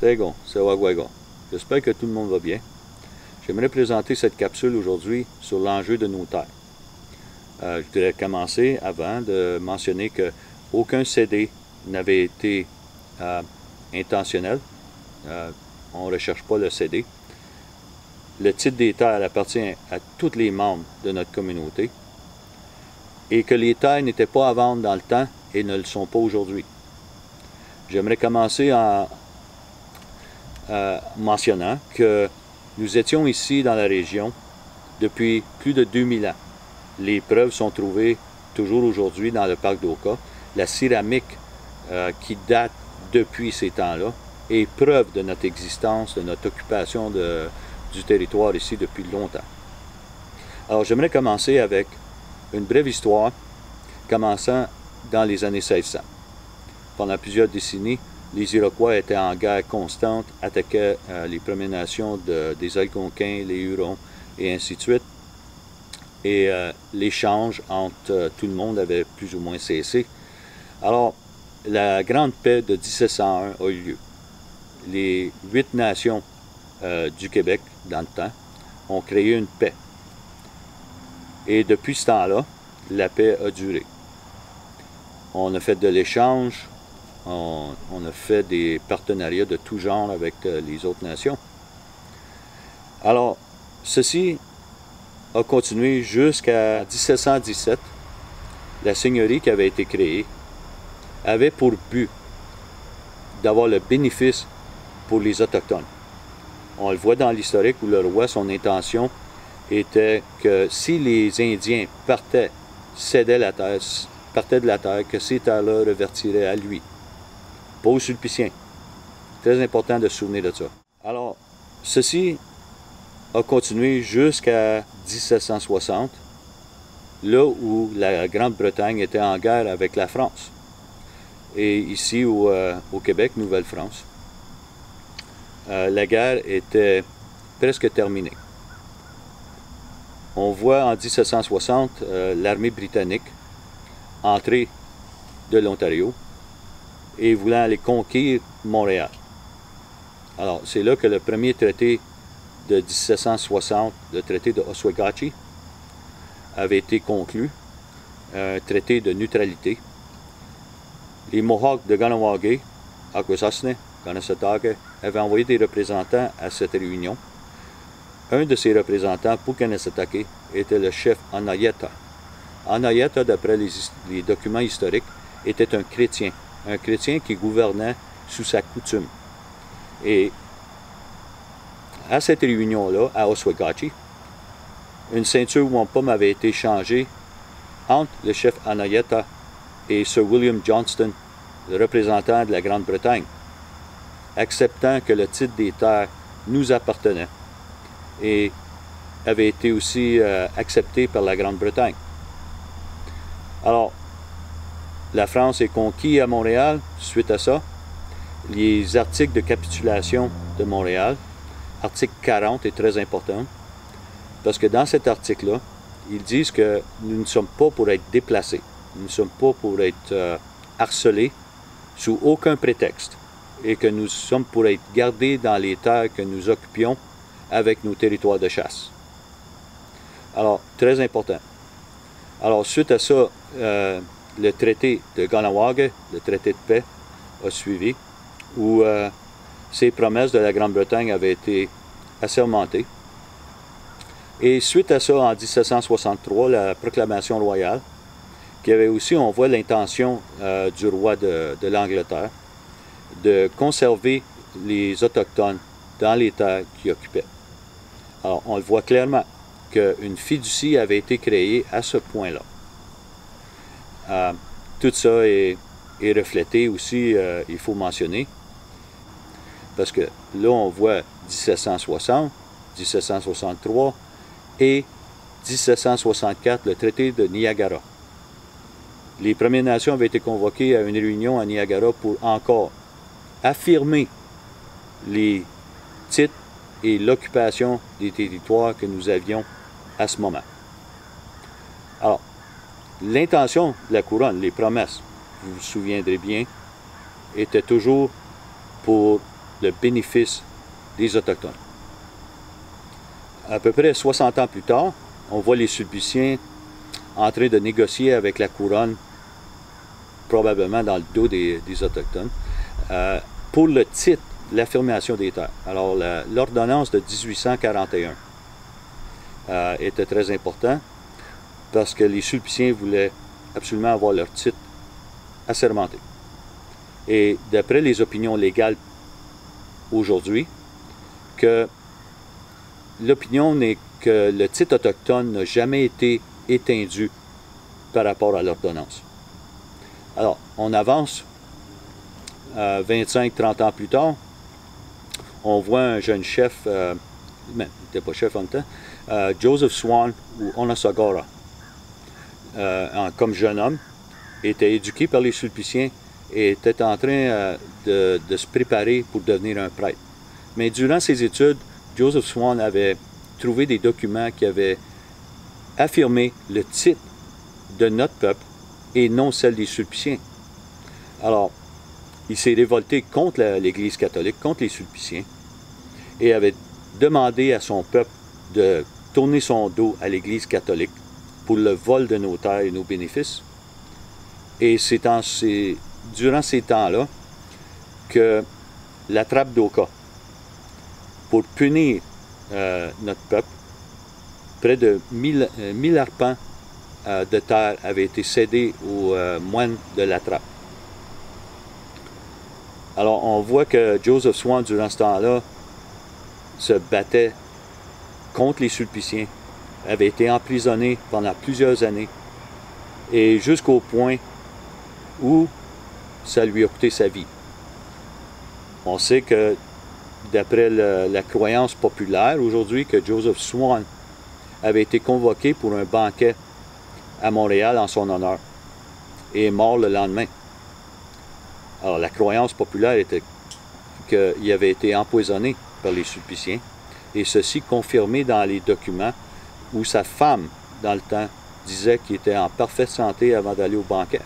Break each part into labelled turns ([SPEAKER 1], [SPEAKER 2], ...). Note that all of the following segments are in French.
[SPEAKER 1] Sego, Sewagwego. J'espère que tout le monde va bien. J'aimerais présenter cette capsule aujourd'hui sur l'enjeu de nos terres. Je voudrais commencer avant de mentionner qu'aucun cédé n'avait été intentionnel. On ne recherche pas le cédé. Le titre des terres appartient à tous les membres de notre communauté et que les terres n'étaient pas à vendre dans le temps et ne le sont pas aujourd'hui. J'aimerais commencer en mentionnant que nous étions ici dans la région depuis plus de 2000 ans. Les preuves sont trouvées toujours aujourd'hui dans le parc d'Oka. La céramique qui date depuis ces temps-là est preuve de notre existence, de notre occupation du territoire ici depuis longtemps. Alors j'aimerais commencer avec une brève histoire commençant dans les années 1600. Pendant plusieurs décennies, les Iroquois étaient en guerre constante, attaquaient les Premières Nations des Algonquins, les Hurons et ainsi de suite. Et l'échange entre tout le monde avait plus ou moins cessé. Alors, la Grande Paix de 1701 a eu lieu. Les 8 nations du Québec, dans le temps, ont créé une paix. Et depuis ce temps-là, la paix a duré. On a fait de l'échange, on a fait des partenariats de tout genre avec les autres nations. Alors, ceci a continué jusqu'à 1717. La seigneurie qui avait été créée avait pour but d'avoir le bénéfice pour les Autochtones. On le voit dans l'historique où le roi, son intention était que si les Indiens cédaient la terre, partaient de la terre, que ces terres-là revertiraient à lui, pas aux Sulpiciens. Très important de se souvenir de ça. Alors, ceci a continué jusqu'à 1760, là où la Grande-Bretagne était en guerre avec la France. Et ici au Québec, Nouvelle-France, la guerre était presque terminée. On voit en 1760 l'armée britannique entrer de l'Ontario et voulant aller conquérir Montréal. Alors, c'est là que le premier traité de 1760, le traité de Oswegatchie, avait été conclu, un traité de neutralité. Les Mohawks de Kahnawake, Akwesasne, Kanesatake, avaient envoyé des représentants à cette réunion. Un de ces représentants, pour Kanesatake, était le chef Anayeta. Anayeta, d'après les documents historiques, était un chrétien qui gouvernait sous sa coutume. Et à cette réunion-là, à Oswegatchie, une ceinture wampum avait été changée entre le chef Anayeta et Sir William Johnston, le représentant de la Grande-Bretagne, acceptant que le titre des terres nous appartenait et avait été aussi accepté par la Grande-Bretagne. Alors, la France est conquise à Montréal. Suite à ça, les articles de capitulation de Montréal, article 40 est très important, parce que dans cet article-là, ils disent que nous ne sommes pas pour être déplacés, nous ne sommes pas pour être harcelés sous aucun prétexte, et que nous sommes pour être gardés dans les terres que nous occupions avec nos territoires de chasse. Alors, très important. Alors, suite à ça, le traité de Kahnawake, le traité de paix, a suivi, où ces promesses de la Grande-Bretagne avaient été assermentées. Et suite à ça, en 1763, la proclamation royale, qui avait aussi, on voit l'intention du roi de l'Angleterre de conserver les Autochtones dans les terres qu'ils occupaient. Alors, on le voit clairement qu'une fiducie avait été créée à ce point-là. Tout ça est reflété aussi, il faut mentionner, parce que là, on voit 1760, 1763 et 1764, le traité de Niagara. Les Premières Nations avaient été convoquées à une réunion à Niagara pour encore affirmer les titres et l'occupation des territoires que nous avions à ce moment. Alors, l'intention de la couronne, les promesses, vous vous souviendrez bien, était toujours pour le bénéfice des Autochtones. À peu près 60 ans plus tard, on voit les Sulpiciens en train de négocier avec la couronne, probablement dans le dos des Autochtones, pour le titre de l'affirmation des terres. Alors, l'ordonnance de 1841 était très importante parce que les Sulpiciens voulaient absolument avoir leur titre assermenté. Et d'après les opinions légales aujourd'hui, que l'opinion n'est que le titre autochtone n'a jamais été étendu par rapport à l'ordonnance. Alors, on avance 25-30 ans plus tard, on voit un jeune chef, il n'était pas chef en même temps, Joseph Swan ou Onasagora, comme jeune homme, était éduqué par les Sulpiciens et était en train de se préparer pour devenir un prêtre. Mais durant ses études, Joseph Swan avait trouvé des documents qui avaient affirmé le titre de notre peuple et non celle des Sulpiciens. Alors, il s'est révolté contre l'Église catholique, contre les Sulpiciens, et avait demandé à son peuple de tourner son dos à l'Église catholique pour le vol de nos terres et nos bénéfices. Et c'est durant ces temps-là que la trappe d'Oka, pour punir notre peuple, près de 1000 arpents de terre avaient été cédés aux moines de la trappe. Alors, on voit que Joseph Swan, durant ce temps-là, se battait contre les Sulpiciens, avait été emprisonné pendant plusieurs années, et jusqu'au point où ça lui a coûté sa vie. On sait que, d'après la croyance populaire aujourd'hui, que Joseph Swan avait été convoqué pour un banquet à Montréal en son honneur et est mort le lendemain. Alors, la croyance populaire était qu'il avait été empoisonné par les Sulpiciens, et ceci confirmé dans les documents où sa femme, dans le temps, disait qu'il était en parfaite santé avant d'aller au banquet.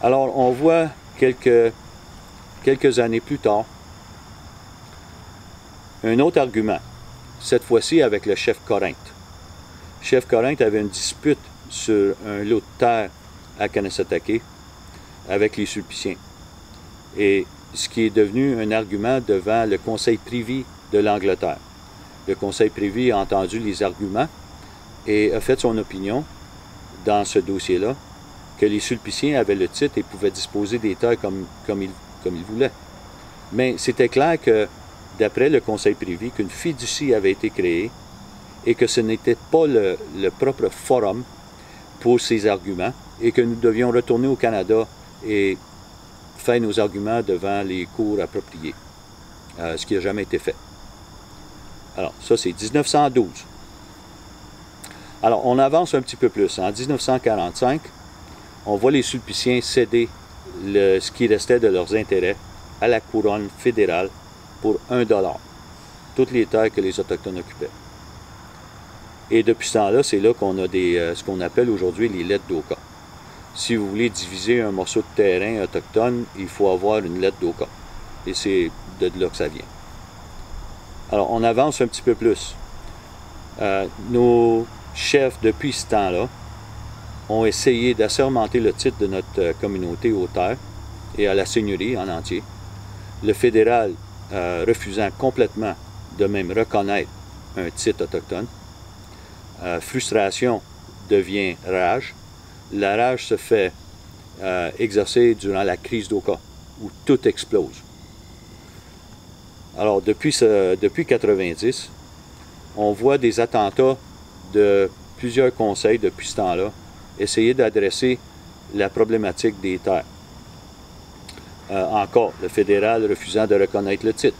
[SPEAKER 1] Alors, on voit quelques années plus tard un autre argument, cette fois-ci avec le chef Corinthe. Le chef Corinthe avait une dispute sur un lot de terre à Kanesatake avec les Sulpiciens, et ce qui est devenu un argument devant le Conseil privé de l'Angleterre. Le Conseil privé a entendu les arguments et a fait son opinion dans ce dossier-là, que les Sulpiciens avaient le titre et pouvaient disposer des terres comme ils voulaient. Mais c'était clair que, d'après le Conseil privé, qu'une fiducie avait été créée et que ce n'était pas le propre forum pour ces arguments, et que nous devions retourner au Canada et faire nos arguments devant les cours appropriés, ce qui n'a jamais été fait. Alors, ça c'est 1912. Alors, on avance un petit peu plus. En 1945, on voit les Sulpiciens céder ce qui restait de leurs intérêts à la couronne fédérale pour 1 $, toutes les terres que les Autochtones occupaient. Et depuis ce temps-là, c'est là qu'on a ce qu'on appelle aujourd'hui les lettres d'Oka. Si vous voulez diviser un morceau de terrain autochtone, il faut avoir une lettre d'Oka. Et c'est de là que ça vient. Alors, on avance un petit peu plus. Nos chefs, depuis ce temps-là, ont essayé d'assermenter le titre de notre communauté aux terres et à la seigneurie en entier. Le fédéral refusant complètement de même reconnaître un titre autochtone. Frustration devient rage. La rage se fait exercer durant la crise d'Oka, où tout explose. Alors, depuis 90, on voit des attentats de plusieurs conseils depuis ce temps-là essayer d'adresser la problématique des terres. Encore, le fédéral refusant de reconnaître le titre.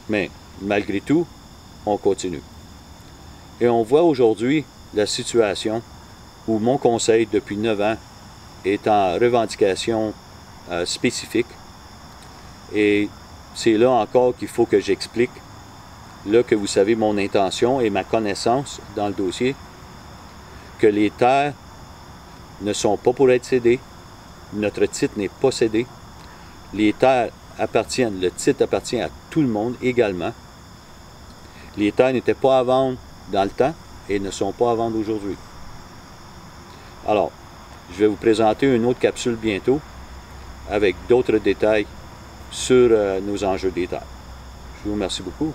[SPEAKER 1] Mais, malgré tout, on continue. Et on voit aujourd'hui la situation où mon conseil, depuis 9 ans, est en revendication spécifique. Et c'est là encore qu'il faut que j'explique, là que vous savez mon intention et ma connaissance dans le dossier, que les terres ne sont pas pour être cédées, notre titre n'est pas cédé. Les terres appartiennent, le titre appartient à tout le monde également. Les terres n'étaient pas à vendre dans le temps et ne sont pas à vendre aujourd'hui. Alors, je vais vous présenter une autre capsule bientôt avec d'autres détails sur nos enjeux des terres. Je vous remercie beaucoup.